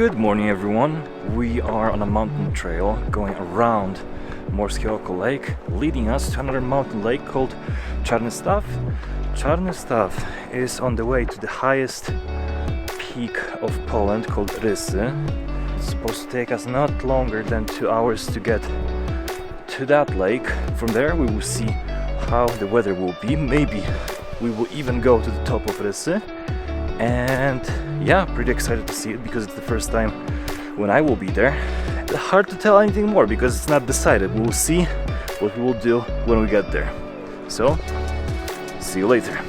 Good morning everyone, we are on a mountain trail going around Morskie Oko lake, leading us to another mountain lake called Charny Stav. Charny Stav is on the way to the highest peak of Poland called Rysy. It's supposed to take us not longer than 2 hours to get to that lake. From there we will see how the weather will be. Maybe we will even go to the top of Rysy. And yeah, pretty excited to see it because it's the first time when I will be there. Hard to tell anything more because it's not decided. We will see what we will do when we get there. So, see you later.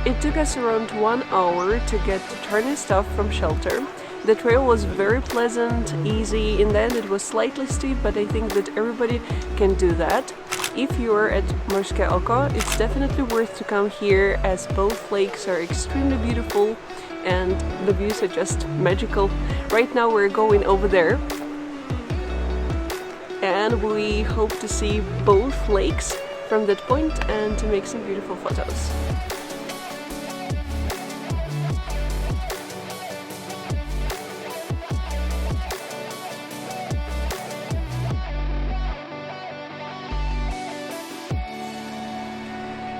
It took us around 1 hour to get to Charny Stav from shelter. The trail was very pleasant, easy. In the end it was slightly steep, but I think that everybody can do that. If you are at Morskie Oko, it's definitely worth to come here as both lakes are extremely beautiful and the views are just magical. Right now we're going over there and we hope to see both lakes from that point and to make some beautiful photos.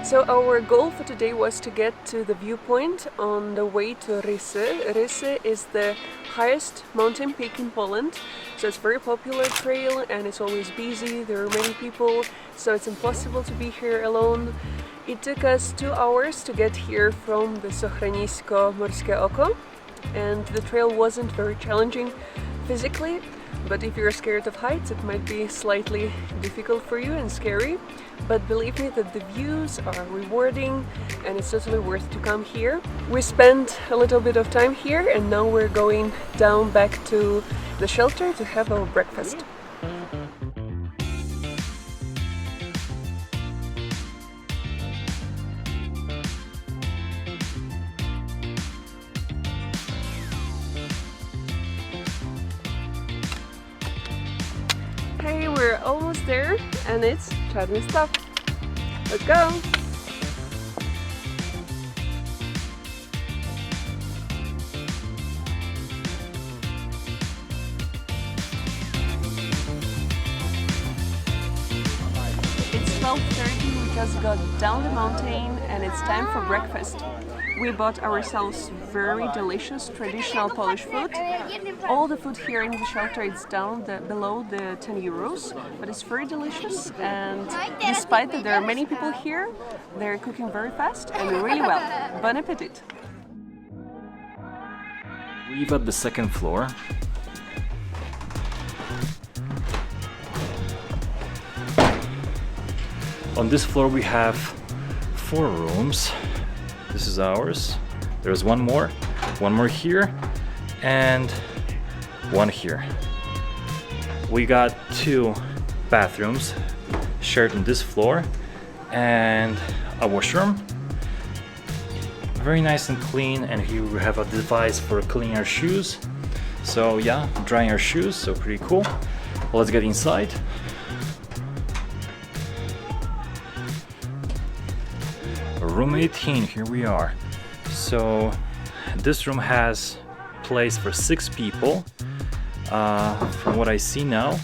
So our goal for today was to get to the viewpoint on the way to Rysy. Rysy is the highest mountain peak in Poland, so it's a very popular trail and it's always busy, there are many people, so it's impossible to be here alone. It took us 2 hours to get here from the Charny Morskie Oko, and the trail wasn't very challenging physically, but if you're scared of heights it might be slightly difficult for you and scary. But believe me that the views are rewarding and it's totally worth to come here. We spent a little bit of time here and now we're going down back to the shelter to have our breakfast. Hey, we're almost there and it's Charny Stav. Let's go! It's 12:30, we just got down the mountain and it's time for breakfast. We bought ourselves very delicious traditional Polish food. All the food here in the shelter is down below the 10 euros, but it's very delicious, and despite that there are many people here, they're cooking very fast and really well. Bon appetit! We're at the second floor. On this floor we have 4 rooms. This is ours. There's one more here, and one here. We got 2 bathrooms shared on this floor and a washroom. Very nice and clean, and here we have a device for cleaning our shoes. So yeah, drying our shoes, so pretty cool. Let's get inside. Room 18, here we are. So this room has place for 6 people. From what I see now,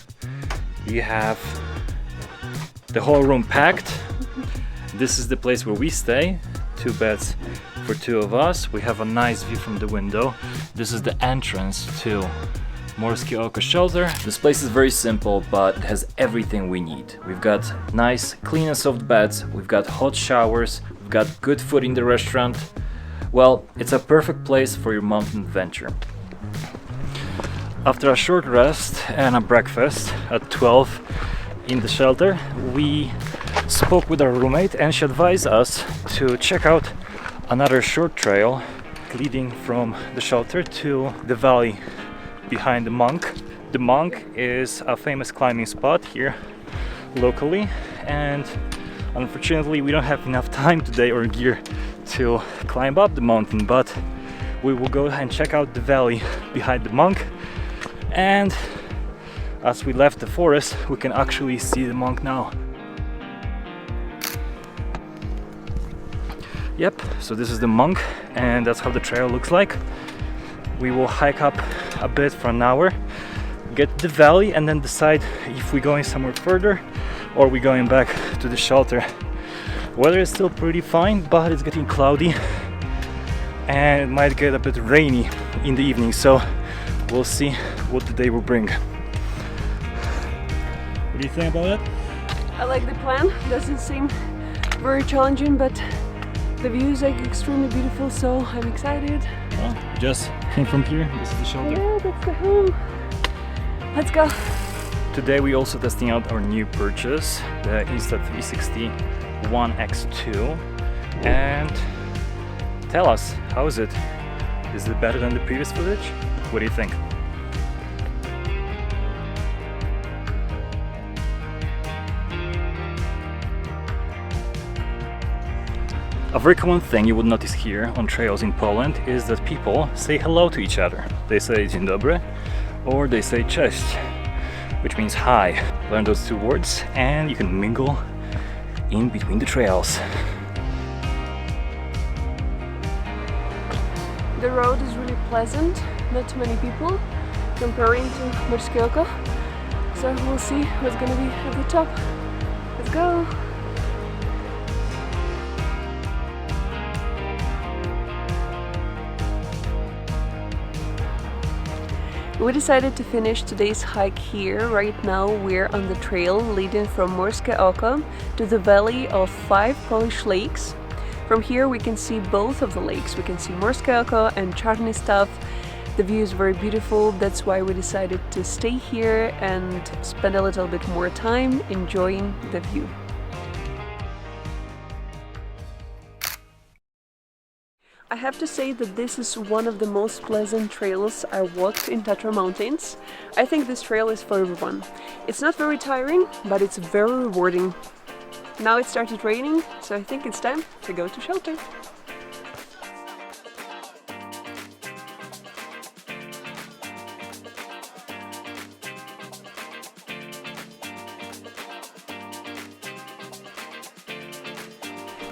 you have the whole room packed. This is the place where we stay. 2 beds for 2 of us. We have a nice view from the window. This is the entrance to Morskie Oko shelter. This place is very simple, but has everything we need. We've got nice, clean and soft beds. We've got hot showers. We've got good food in the restaurant. Well, it's a perfect place for your mountain adventure. After a short rest and a breakfast at 12 in the shelter, we spoke with our roommate and she advised us to check out another short trail leading from the shelter to the valley behind the Monk. The Monk is a famous climbing spot here locally, and unfortunately we don't have enough time today or gear to climb up the mountain, but we will go and check out the valley behind the Monk and as we left the forest, we can actually see the monk now. Yep, so this is the monk, and that's how the trail looks like. We will hike up a bit for an hour, get the valley, and then decide if we're going somewhere further or we're going back to the shelter. Weather is still pretty fine, but it's getting cloudy and it might get a bit rainy in the evening, so we'll see what the day will bring. What do you think about it? I like the plan. Doesn't seem very challenging, but the view is like extremely beautiful, so I'm excited. Well, just came from here. This is the shelter. Yeah, that's the home. Let's go. Today we're also testing out our new purchase, the Insta360 One X2. And tell us, how is it? Is it better than the previous footage? What do you think? A very common thing you would notice here on trails in Poland is that people say hello to each other. They say dzień dobry or they say cześć, which means hi. Learn those two words and you can mingle in between the trails. The road is really pleasant, not too many people comparing to Morskie Oko. So we'll see what's gonna be at the top. Let's go! We decided to finish today's hike here. Right now we're on the trail leading from Morskie Oko to the valley of 5 Polish lakes. From here we can see both of the lakes. We can see Morskie Oko and Charny Stav. The view is very beautiful, that's why we decided to stay here and spend a little bit more time enjoying the view. I have to say that this is one of the most pleasant trails I walked in Tatra Mountains. I think this trail is for everyone. It's not very tiring, but it's very rewarding. Now it started raining, so I think it's time to go to shelter.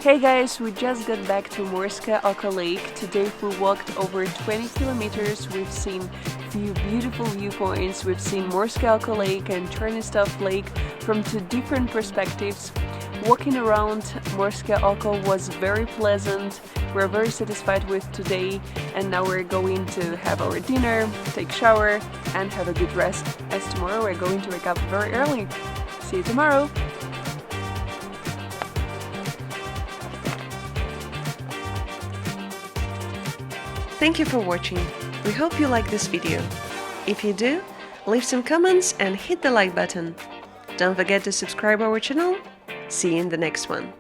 Hey guys, we just got back to Morskie Oko Lake. Today we walked over 20 kilometers. We've seen few beautiful viewpoints. We've seen Morskie Oko Lake and Charny Stav Lake from 2 different perspectives. Walking around Morskie Oko was very pleasant. We're very satisfied with today, and now we're going to have our dinner, take shower and have a good rest, as tomorrow we're going to wake up very early. See you tomorrow! Thank you for watching. We hope you like this video. If you do, leave some comments and hit the like button. Don't forget to subscribe our channel. See you in the next one.